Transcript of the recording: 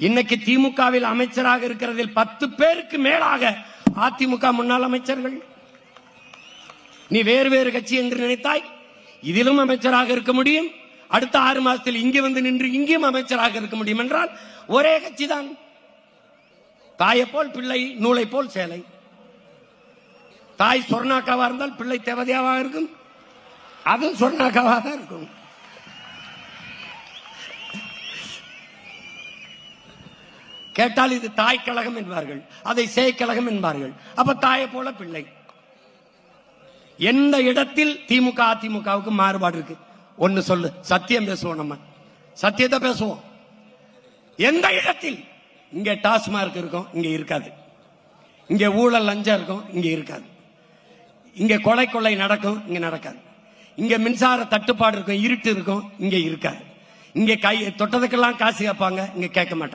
இன்னைக்கு திமுகவில் அமைச்சராக இருக்கிறதில் 10 பேருக்கு மேலாக அதிமுக முன்னாள் அமைச்சர்கள். நீ வேறு வேறு கட்சி என்று நினைத்தாய், இதிலும் அமைச்சராக இருக்க முடியும். அடுத்த 6 மாதத்தில் இங்கே வந்து நின்று இங்கேயும் அமைச்சராக இருக்க முடியும் என்றால் ஒரே கட்சி தான். தாயை போல் பிள்ளை, நூலை போல் சேலை. தாய் சொர்ணாக்காவா இருந்தால் பிள்ளை தேவதையாவா இருக்கும், அதுவும் சொர்ணாக்காவா தான் இருக்கும். கேட்டால் இது தாய் கழகம் என்பார்கள், அதை சேய் கழகம் என்பார்கள். அப்ப தாயை போல பிள்ளை. எந்த இடத்தில் திமுக அதிமுகவுக்கு மாறுபாடு இருக்கு? ஒன்னு சொல்லு, சத்தியம் பேசுவோம், நம்ம சத்தியத்தை பேசுவோம். எந்த இடத்தில்? இங்க டாஸ்மார்க் இருக்கும், இங்க இருக்காது. இங்க ஊழல் லஞ்சம் இருக்கும், இங்க இருக்காது. இங்க கொலை நடக்கும், இங்க நடக்காது. இங்க மின்சார தட்டுப்பாடு இருக்கும், இருட்டு இருக்கும், இங்க இருக்காது. இங்க கை தொட்டதுக்கெல்லாம் காசு கேட்பாங்க, இங்க கேட்க மாட்டாங்க.